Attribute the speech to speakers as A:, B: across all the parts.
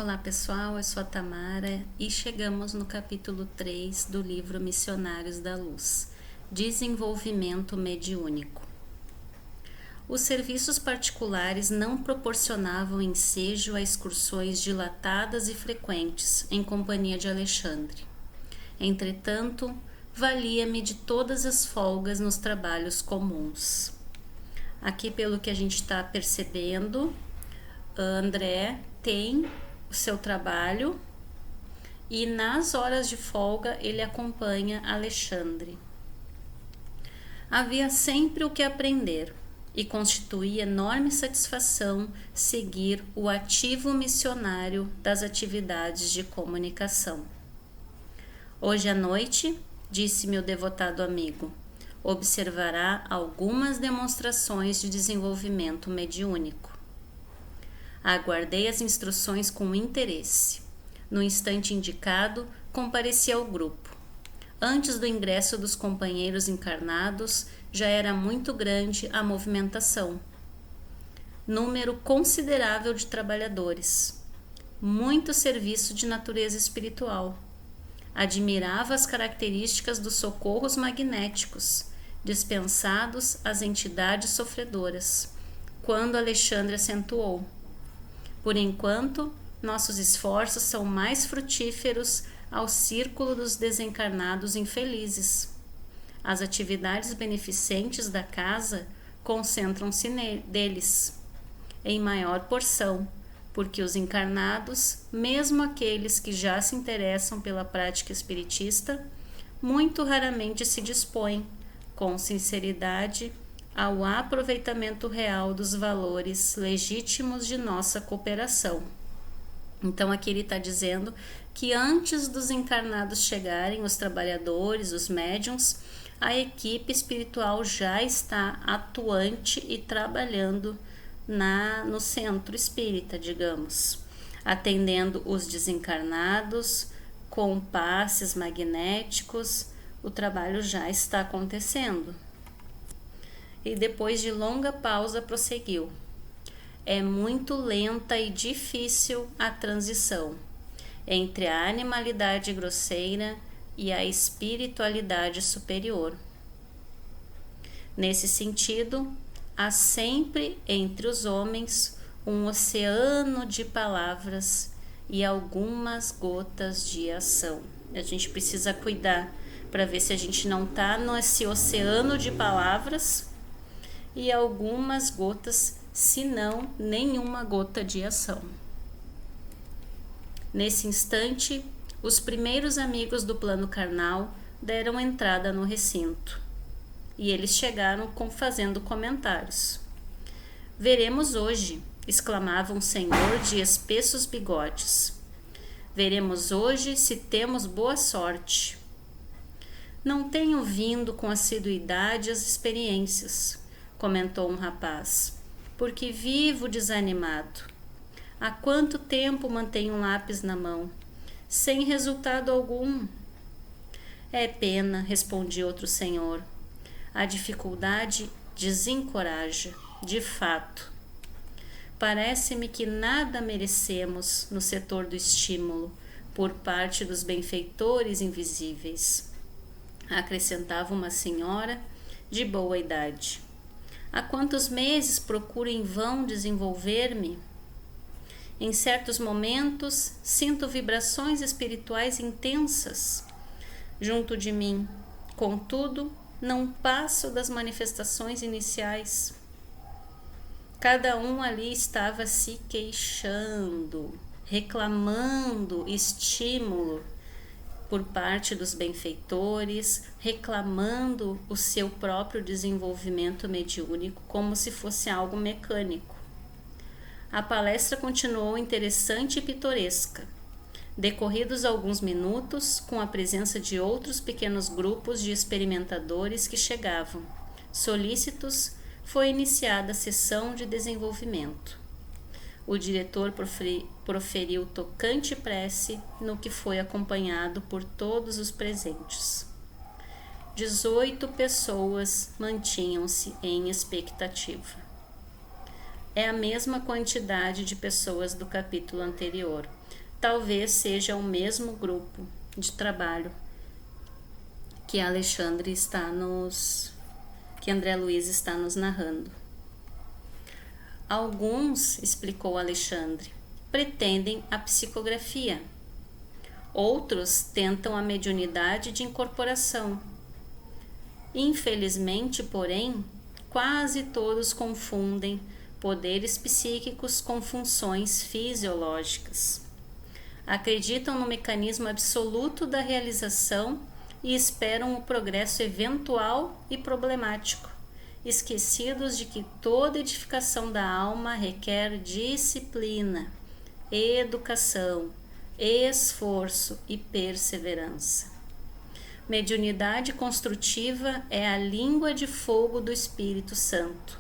A: Olá pessoal, eu sou a Tamara e chegamos no capítulo 3 do livro Missionários da Luz, Desenvolvimento Mediúnico. Os serviços particulares não proporcionavam ensejo a excursões dilatadas e frequentes em companhia de Alexandre. Entretanto, valia-me de todas as folgas nos trabalhos comuns. Aqui, pelo que a gente está percebendo, André tem o seu trabalho e nas horas de folga ele acompanha Alexandre. Havia sempre o que aprender e constituía enorme satisfação seguir o ativo missionário das atividades de comunicação. Hoje à noite, disse meu devotado amigo, observará algumas demonstrações de desenvolvimento mediúnico. Aguardei as instruções com interesse. No instante indicado, compareci ao grupo. Antes do ingresso dos companheiros encarnados, já era muito grande a movimentação. Número considerável de trabalhadores. Muito serviço de natureza espiritual. Admirava as características dos socorros magnéticos, dispensados às entidades sofredoras, quando Alexandre acentuou: por enquanto, nossos esforços são mais frutíferos ao círculo dos desencarnados infelizes. As atividades beneficentes da casa concentram-se deles, em maior porção, porque os encarnados, mesmo aqueles que já se interessam pela prática espiritista, muito raramente se dispõem, com sinceridade, ao aproveitamento real dos valores legítimos de nossa cooperação. Então aqui ele está dizendo que antes dos encarnados chegarem, os trabalhadores, os médiuns, a equipe espiritual já está atuante e trabalhando no centro espírita, digamos, atendendo os desencarnados com passes magnéticos. O trabalho já está acontecendo. E depois de longa pausa prosseguiu: é muito lenta e difícil a transição entre a animalidade grosseira e a espiritualidade superior. Nesse sentido, há sempre entre os homens um oceano de palavras e algumas gotas de ação. A gente precisa cuidar para ver se a gente não está nesse oceano de palavras e algumas gotas, se não nenhuma gota de ação. Nesse instante, os primeiros amigos do plano carnal deram entrada no recinto, e eles chegaram fazendo comentários. Veremos hoje, exclamava um senhor de espessos bigodes. Veremos hoje se temos boa sorte. Não tenho vindo com assiduidade as experiências, comentou um rapaz, porque vivo desanimado. Há quanto tempo mantenho um lápis na mão, sem resultado algum? É pena, respondia outro senhor. A dificuldade desencoraja, de fato. Parece-me que nada merecemos no setor do estímulo por parte dos benfeitores invisíveis, acrescentava uma senhora de boa idade. Há quantos meses procuro em vão desenvolver-me? Em certos momentos, sinto vibrações espirituais intensas junto de mim. Contudo, não passo das manifestações iniciais. Cada um ali estava se queixando, reclamando estímulo por parte dos benfeitores, reclamando o seu próprio desenvolvimento mediúnico como se fosse algo mecânico. A palestra continuou interessante e pitoresca. Decorridos alguns minutos, com a presença de outros pequenos grupos de experimentadores que chegavam, solícitos, foi iniciada a sessão de desenvolvimento. O diretor proferiu tocante prece, no que foi acompanhado por todos os presentes. 18 pessoas mantinham-se em expectativa. É a mesma quantidade de pessoas do capítulo anterior. talvez seja o mesmo grupo de trabalho que que André Luiz está nos narrando. Alguns, explicou Alexandre, pretendem a psicografia. Outros tentam a mediunidade de incorporação. Infelizmente, porém, quase todos confundem poderes psíquicos com funções fisiológicas. Acreditam no mecanismo absoluto da realização e esperam o progresso eventual e problemático, esquecidos de que toda edificação da alma requer disciplina, educação, esforço e perseverança. Mediunidade construtiva é a língua de fogo do Espírito Santo,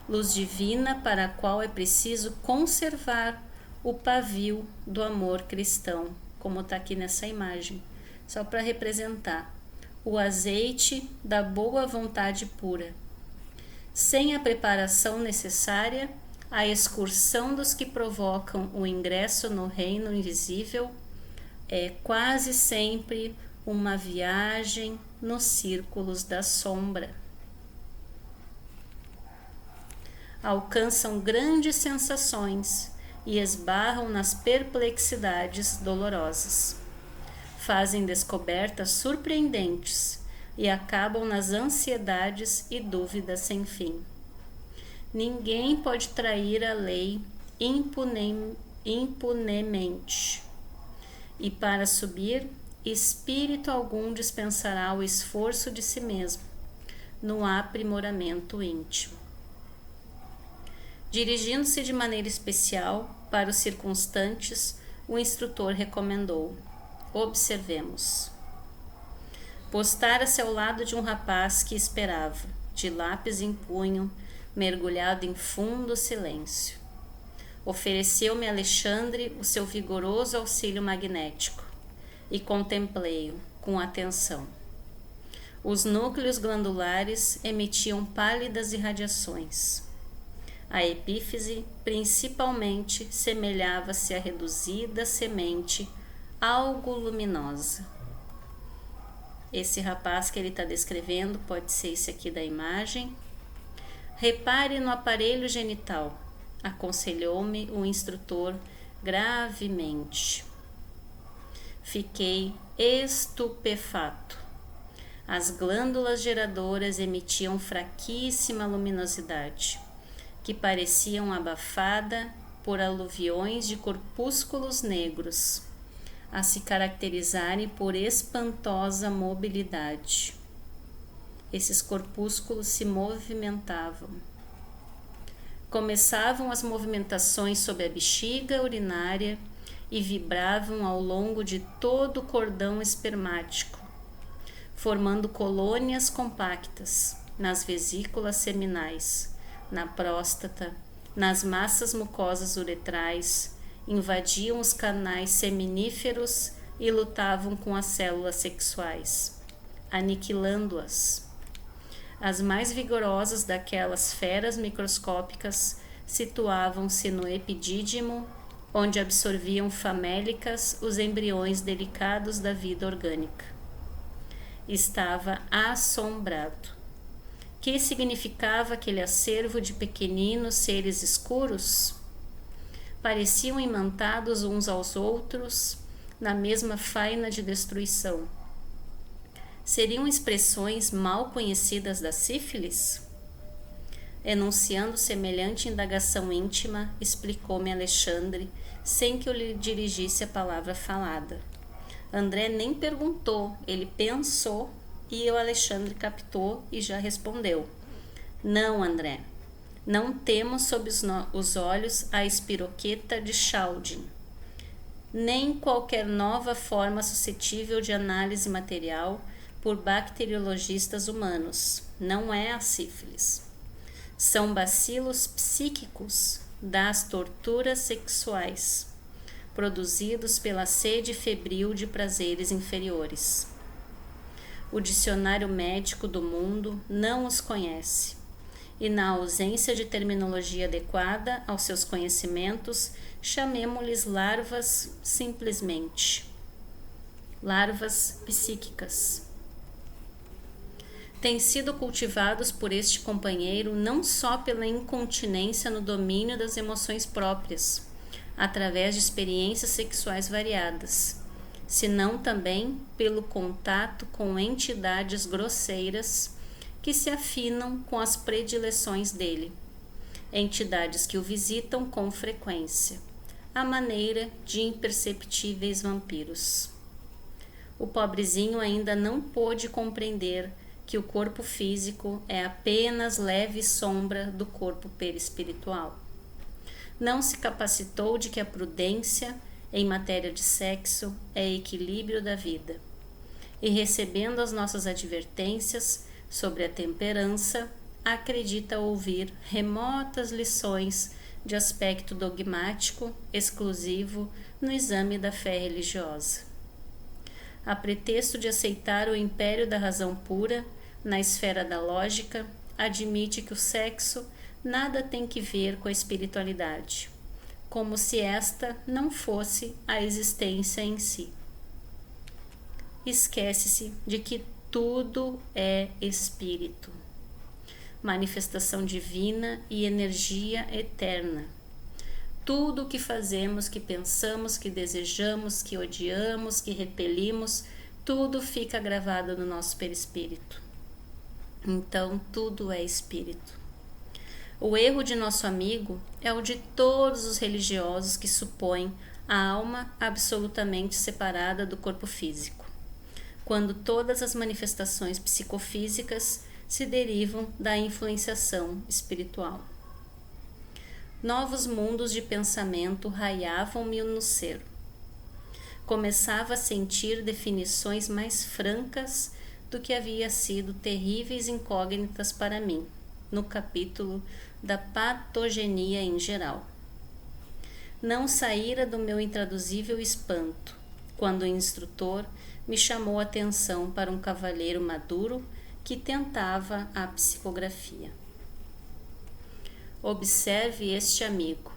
A: luz divina para a qual é preciso conservar o pavio do amor cristão, como está aqui nessa imagem, só para representar o azeite da boa vontade pura. Sem a preparação necessária, a excursão dos que provocam o ingresso no reino invisível é quase sempre uma viagem nos círculos da sombra. Alcançam grandes sensações e esbarram nas perplexidades dolorosas. Fazem descobertas surpreendentes e acabam nas ansiedades e dúvidas sem fim. Ninguém pode trair a lei impunemente. E para subir, espírito algum dispensará o esforço de si mesmo, no aprimoramento íntimo. Dirigindo-se de maneira especial para os circunstantes, o instrutor recomendou: observemos. Postara-se ao lado de um rapaz que esperava, de lápis em punho, mergulhado em fundo silêncio. Ofereceu-me Alexandre o seu vigoroso auxílio magnético e contemplei-o com atenção. Os núcleos glandulares emitiam pálidas irradiações. A epífise, principalmente, semelhava-se a reduzida semente algo luminosa. Esse rapaz que ele está descrevendo pode ser esse aqui da imagem. Repare no aparelho genital, aconselhou-me o instrutor gravemente. Fiquei estupefato. As glândulas geradoras emitiam fraquíssima luminosidade, que pareciam abafada por aluviões de corpúsculos negros, a se caracterizarem por espantosa mobilidade. Esses corpúsculos se movimentavam. Começavam as movimentações sob a bexiga urinária e vibravam ao longo de todo o cordão espermático, formando colônias compactas nas vesículas seminais, na próstata, nas massas mucosas uretrais, invadiam os canais seminíferos e lutavam com as células sexuais, aniquilando-as. As mais vigorosas daquelas feras microscópicas situavam-se no epidídimo, onde absorviam famélicas os embriões delicados da vida orgânica. Estava assombrado. Que significava aquele acervo de pequeninos seres escuros? Pareciam imantados uns aos outros na mesma faina de destruição. Seriam expressões mal conhecidas da sífilis? Enunciando semelhante indagação íntima, explicou-me Alexandre, sem que eu lhe dirigisse a palavra falada. André nem perguntou, ele pensou e o Alexandre captou e já respondeu. Não, André, não temos sob os olhos a espiroqueta de Schaudinn, nem qualquer nova forma suscetível de análise material por bacteriologistas humanos. Não é a sífilis. São bacilos psíquicos das torturas sexuais, produzidos pela sede febril de prazeres inferiores. O dicionário médico do mundo não os conhece, e na ausência de terminologia adequada aos seus conhecimentos, Chamemo-lhes larvas simplesmente. Larvas psíquicas. Têm sido cultivados por este companheiro não só pela incontinência no domínio das emoções próprias, através de experiências sexuais variadas, senão também pelo contato com entidades grosseiras que se afinam com as predileções dele, entidades que o visitam com frequência, à maneira de imperceptíveis vampiros. O pobrezinho ainda não pôde compreender que o corpo físico é apenas leve sombra do corpo perispiritual. Não se capacitou de que a prudência em matéria de sexo é equilíbrio da vida. E recebendo as nossas advertências sobre a temperança, acredita ouvir remotas lições de aspecto dogmático exclusivo no exame da fé religiosa. A pretexto de aceitar o império da razão pura, na esfera da lógica, admite que o sexo nada tem que ver com a espiritualidade, como se esta não fosse a existência em si. Esquece-se de que tudo é espírito, manifestação divina e energia eterna. Tudo o que fazemos, que pensamos, que desejamos, que odiamos, que repelimos, tudo fica gravado no nosso perispírito. Então, tudo é espírito. O erro de nosso amigo é o de todos os religiosos que supõem a alma absolutamente separada do corpo físico, quando todas as manifestações psicofísicas se derivam da influenciação espiritual. Novos mundos de pensamento raiavam-me no ser. Começava a sentir definições mais francas do que havia sido terríveis incógnitas para mim, no capítulo da patogenia em geral. Não saíra do meu intraduzível espanto, quando o instrutor me chamou a atenção para um cavalheiro maduro que tentava a psicografia. Observe este amigo,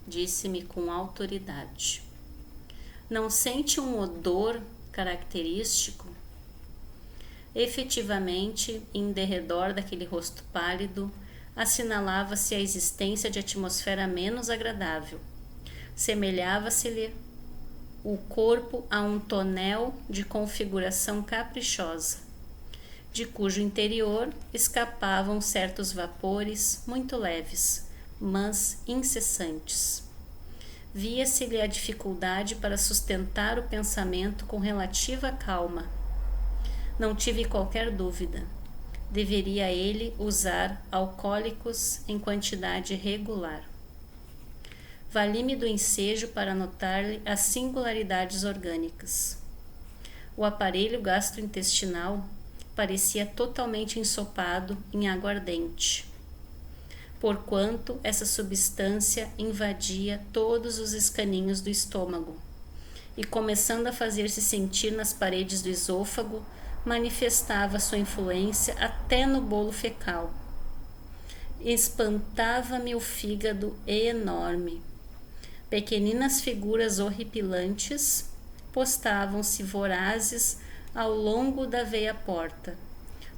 A: disse-me com autoridade. Não sente um odor característico? Efetivamente, em derredor daquele rosto pálido, assinalava-se a existência de atmosfera menos agradável. Semelhava-se-lhe o corpo a um tonel de configuração caprichosa, de cujo interior escapavam certos vapores muito leves, mas incessantes. Via-se-lhe a dificuldade para sustentar o pensamento com relativa calma. Não tive qualquer dúvida. Deveria ele usar alcoólicos em quantidade regular. Vali-me do ensejo para notar-lhe as singularidades orgânicas. O aparelho gastrointestinal parecia totalmente ensopado em aguardente, porquanto essa substância invadia todos os escaninhos do estômago e, começando a fazer-se sentir nas paredes do esôfago, manifestava sua influência até no bolo fecal. Espantava-me o fígado enorme. Pequeninas figuras horripilantes postavam-se vorazes ao longo da veia porta,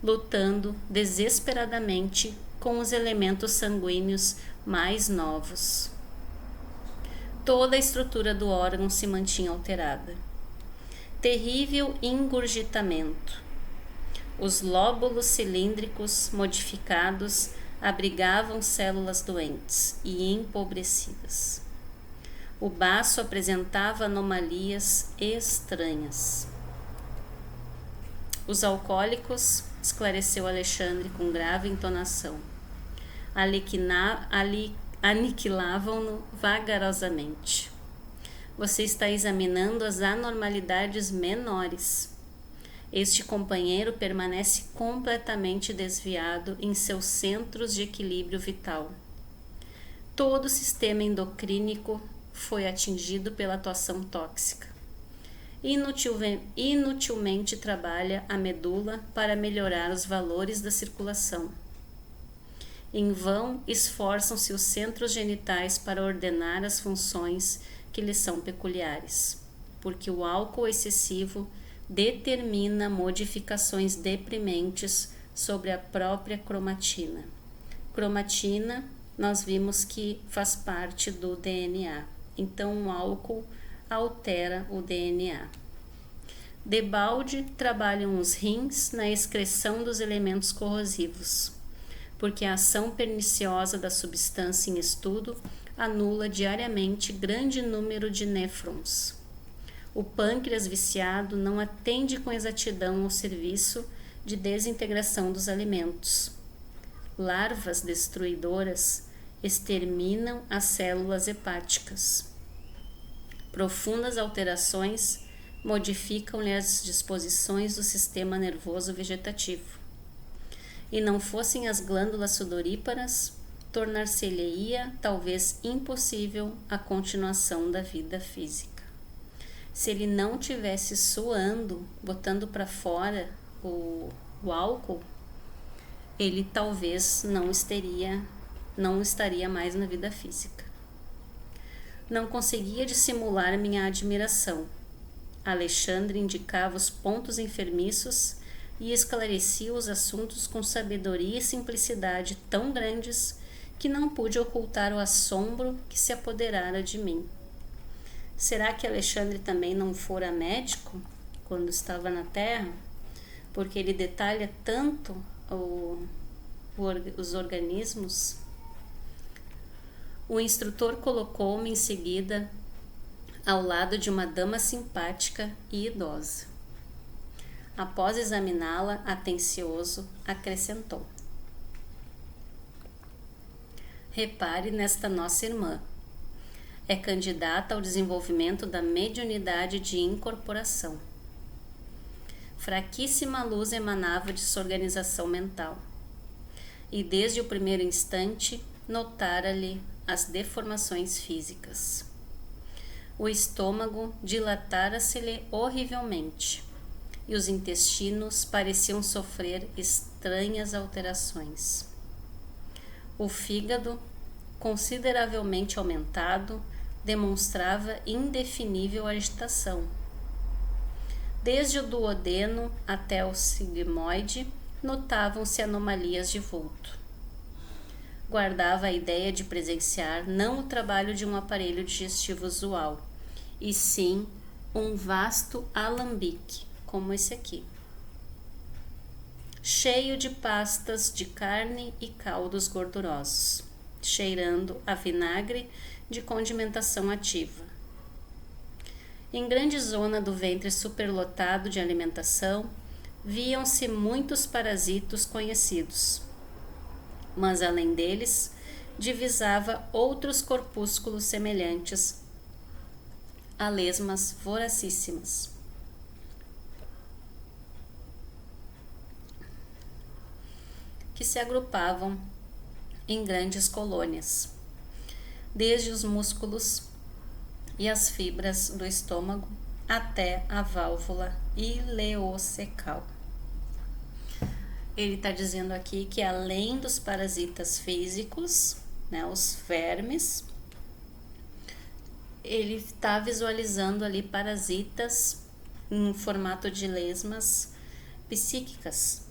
A: lutando desesperadamente com os elementos sanguíneos mais novos. Toda a estrutura do órgão se mantinha alterada. Terrível engurgitamento. Os lóbulos cilíndricos modificados abrigavam células doentes e empobrecidas. O baço apresentava anomalias estranhas. Os alcoólicos, esclareceu Alexandre com grave entonação, aniquilavam-no vagarosamente. Você está examinando as anormalidades menores. Este companheiro permanece completamente desviado em seus centros de equilíbrio vital. Todo o sistema endocrínico foi atingido pela atuação tóxica. Inutilmente trabalha a medula para melhorar os valores da circulação. Em vão esforçam-se os centros genitais para ordenar as funções que lhes são peculiares, porque o álcool excessivo determina modificações deprimentes sobre a própria cromatina. Cromatina, nós vimos que faz parte do DNA, então o álcool altera o DNA. Debalde trabalham os rins na excreção dos elementos corrosivos, porque a ação perniciosa da substância em estudo anula diariamente grande número de néfrons. O pâncreas viciado não atende com exatidão ao serviço de desintegração dos alimentos. Larvas destruidoras exterminam as células hepáticas. Profundas alterações modificam-lhe as disposições do sistema nervoso vegetativo. E não fossem as glândulas sudoríparas, tornar-se-lhe-ia talvez impossível a continuação da vida física. Se ele não tivesse suando, botando para fora o álcool, ele talvez não estaria mais na vida física. Não conseguia dissimular minha admiração. Alexandre indicava os pontos enfermiços e esclarecia os assuntos com sabedoria e simplicidade tão grandes que não pude ocultar o assombro que se apoderara de mim. Será que Alexandre também não fora médico quando estava na Terra? Porque ele detalha tanto os organismos. O instrutor colocou-me em seguida ao lado de uma dama simpática e idosa. Após examiná-la, atencioso, acrescentou: repare nesta nossa irmã. É candidata ao desenvolvimento da mediunidade de incorporação. Fraquíssima luz emanava de sua organização mental, e desde o primeiro instante notara-lhe as deformações físicas. O estômago dilatara-se-lhe horrivelmente, e os intestinos pareciam sofrer estranhas alterações. O fígado, consideravelmente aumentado, demonstrava indefinível agitação. Desde o duodeno até o sigmoide, notavam-se anomalias de vulto. Guardava a ideia de presenciar não o trabalho de um aparelho digestivo usual, e sim um vasto alambique, como esse aqui, cheio de pastas de carne e caldos gordurosos, cheirando a vinagre de condimentação ativa. Em grande zona do ventre superlotado de alimentação, viam-se muitos parasitos conhecidos, mas além deles, divisava outros corpúsculos semelhantes a lesmas voracíssimas. Que se agrupavam em grandes colônias, desde os músculos e as fibras do estômago até a válvula ileocecal. Ele está dizendo aqui que além dos parasitas físicos, né, os vermes, ele está visualizando ali parasitas em formato de lesmas psíquicas.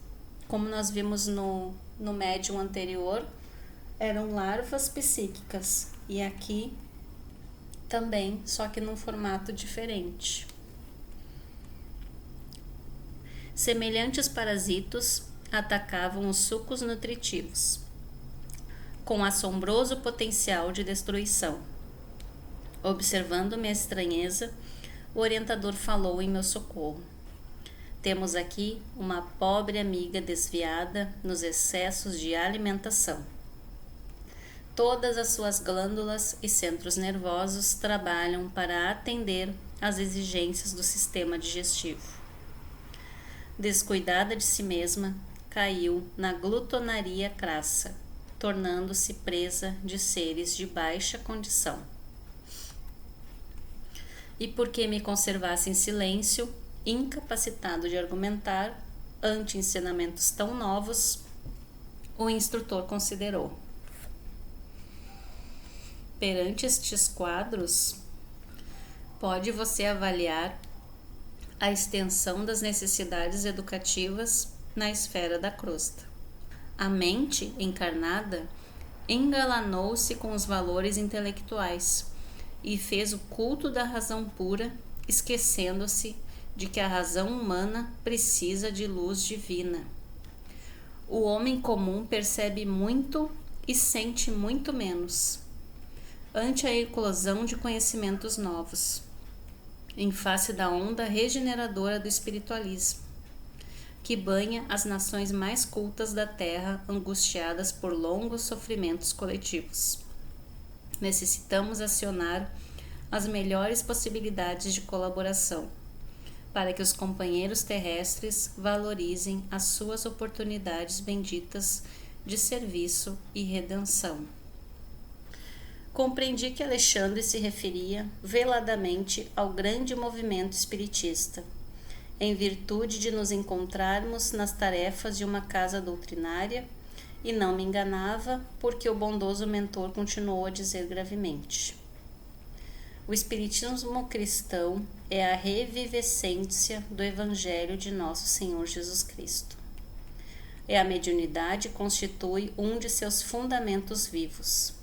A: Como nós vimos no médium anterior, eram larvas psíquicas. E aqui também, só que num formato diferente. Semelhantes parasitos atacavam os sucos nutritivos, com assombroso potencial de destruição. Observando minha estranheza, o orientador falou em meu socorro. Temos aqui uma pobre amiga desviada nos excessos de alimentação. Todas as suas glândulas e centros nervosos trabalham para atender às exigências do sistema digestivo. Descuidada de si mesma, caiu na glutonaria crassa, tornando-se presa de seres de baixa condição. E porque me conservasse em silêncio, incapacitado de argumentar ante ensinamentos tão novos, O instrutor considerou. Perante estes quadros, pode você avaliar a extensão das necessidades educativas na esfera da crosta. A mente encarnada engalanou-se com os valores intelectuais e fez o culto da razão pura, esquecendo-se de que a razão humana precisa de luz divina. O homem comum percebe muito e sente muito menos ante a eclosão de conhecimentos novos, em face da onda regeneradora do espiritualismo, que banha as nações mais cultas da Terra, angustiadas por longos sofrimentos coletivos. Necessitamos acionar as melhores possibilidades de colaboração, para que os companheiros terrestres valorizem as suas oportunidades benditas de serviço e redenção. Compreendi que Alexandre se referia veladamente ao grande movimento espiritista, em virtude de nos encontrarmos nas tarefas de uma casa doutrinária, e não me enganava, porque o bondoso mentor continuou a dizer gravemente: o espiritismo cristão é a revivescência do Evangelho de nosso Senhor Jesus Cristo. A mediunidade constitui um de seus fundamentos vivos.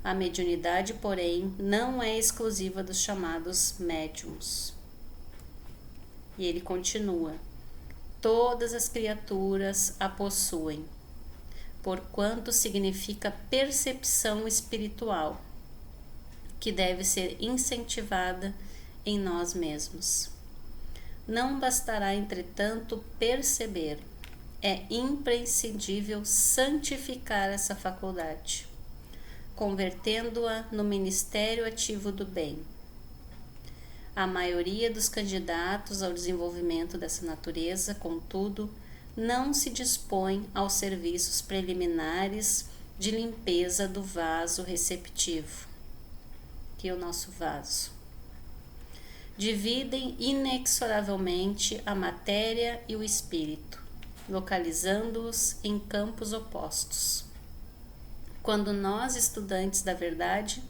A: A mediunidade, porém, não é exclusiva dos chamados médiums. E ele continua: todas as criaturas a possuem, porquanto significa percepção espiritual, que deve ser incentivada em nós mesmos. Não bastará, entretanto, perceber, é imprescindível santificar essa faculdade, convertendo-a no ministério ativo do bem. A maioria dos candidatos ao desenvolvimento dessa natureza, contudo, não se dispõe aos serviços preliminares de limpeza do vaso receptivo, que é o nosso vaso. Dividem inexoravelmente a matéria e o espírito, localizando-os em campos opostos. Quando nós, estudantes da verdade,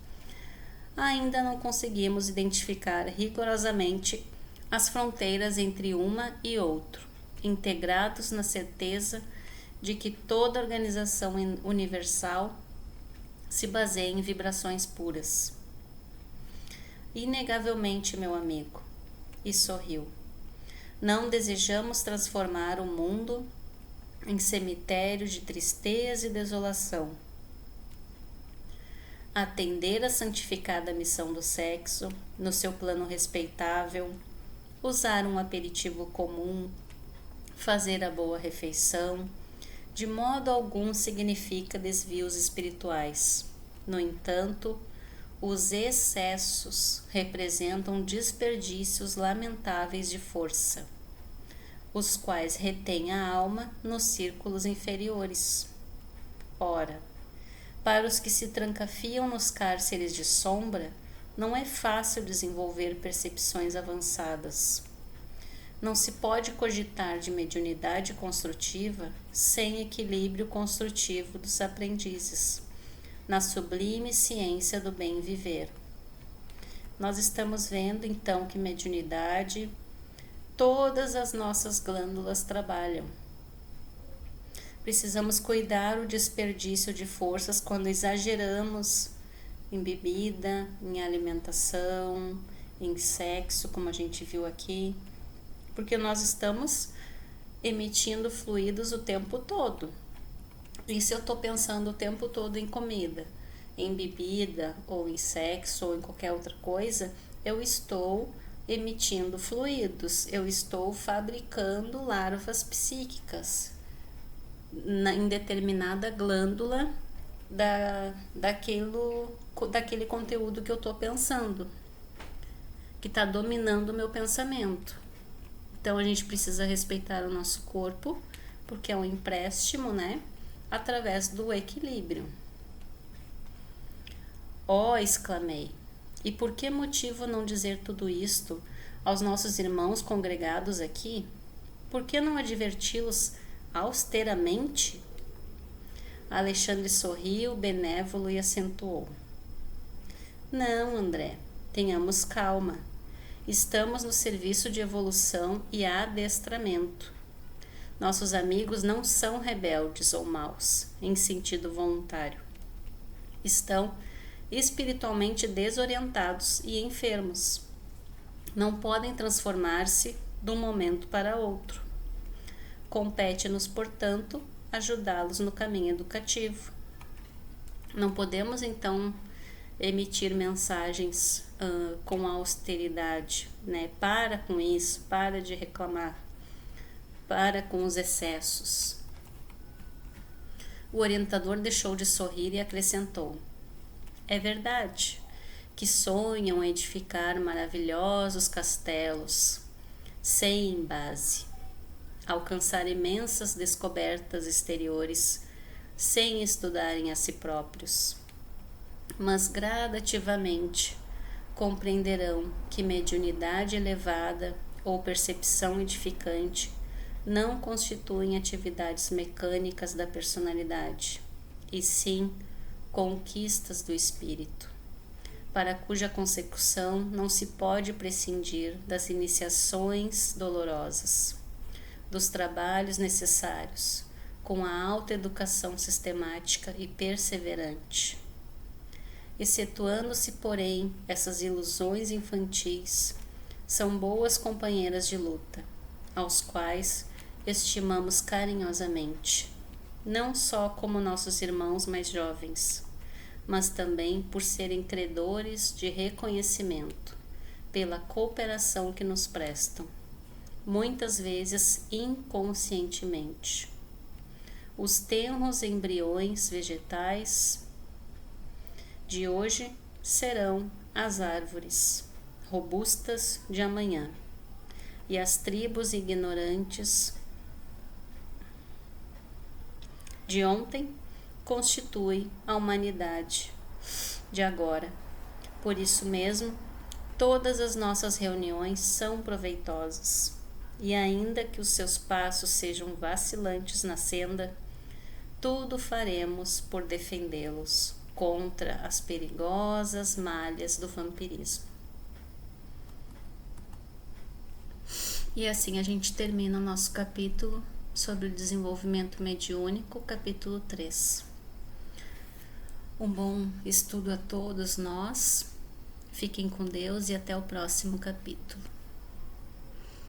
A: ainda não conseguimos identificar rigorosamente as fronteiras entre uma e outro, integrados na certeza de que toda organização universal se baseia em vibrações puras. Inegavelmente, meu amigo, e sorriu, não desejamos transformar o mundo em cemitério de tristeza e desolação. Atender à santificada missão do sexo, no seu plano respeitável, usar um aperitivo comum, fazer a boa refeição, de modo algum significa desvios espirituais. No entanto, os excessos representam desperdícios lamentáveis de força, os quais retêm a alma nos círculos inferiores. Ora, para os que se trancafiam nos cárceres de sombra, não é fácil desenvolver percepções avançadas. Não se pode cogitar de mediunidade construtiva sem equilíbrio construtivo dos aprendizes, na sublime ciência do bem viver. Nós estamos vendo então que mediunidade, todas as nossas glândulas trabalham. Precisamos cuidar o desperdício de forças quando exageramos em bebida, em alimentação, em sexo, como a gente viu aqui, porque nós estamos emitindo fluidos o tempo todo. E se eu estou pensando o tempo todo em comida, em bebida, ou em sexo, ou em qualquer outra coisa, eu estou emitindo fluidos, eu estou fabricando larvas psíquicas em determinada glândula daquele conteúdo que eu estou pensando, que está dominando o meu pensamento. Então a gente precisa respeitar o nosso corpo, porque é um empréstimo, né? Através do equilíbrio. Oh, exclamei, e por que motivo não dizer tudo isto aos nossos irmãos congregados aqui? Por que não adverti-los austeramente? Alexandre sorriu, benévolo, e acentuou: Não, André, tenhamos calma. Estamos no serviço de evolução e adestramento. Nossos amigos não são rebeldes ou maus, em sentido voluntário. Estão espiritualmente desorientados e enfermos. Não podem transformar-se de um momento para outro. Compete-nos, portanto, ajudá-los no caminho educativo. Não podemos, então, emitir mensagens com austeridade, né? Para com isso, para de reclamar, para com os excessos. O orientador deixou de sorrir e acrescentou: É verdade que sonham edificar maravilhosos castelos, sem base, alcançar imensas descobertas exteriores, sem estudarem a si próprios. Mas gradativamente compreenderão que mediunidade elevada ou percepção edificante não constituem atividades mecânicas da personalidade, e sim conquistas do espírito, para cuja consecução não se pode prescindir das iniciações dolorosas, dos trabalhos necessários, com a alta educação sistemática e perseverante. Excetuando-se, porém, essas ilusões infantis, são boas companheiras de luta, aos quais estimamos carinhosamente, não só como nossos irmãos mais jovens, mas também por serem credores de reconhecimento pela cooperação que nos prestam, muitas vezes inconscientemente. Os tenros embriões vegetais de hoje serão as árvores robustas de amanhã, e as tribos ignorantes de ontem constituem a humanidade de agora. Por isso mesmo, todas as nossas reuniões são proveitosas, e ainda que os seus passos sejam vacilantes na senda, tudo faremos por defendê-los contra as perigosas malhas do vampirismo. E assim a gente termina o nosso capítulo sobre o desenvolvimento mediúnico, capítulo 3. Um bom estudo a todos nós. Fiquem com Deus e até o próximo capítulo.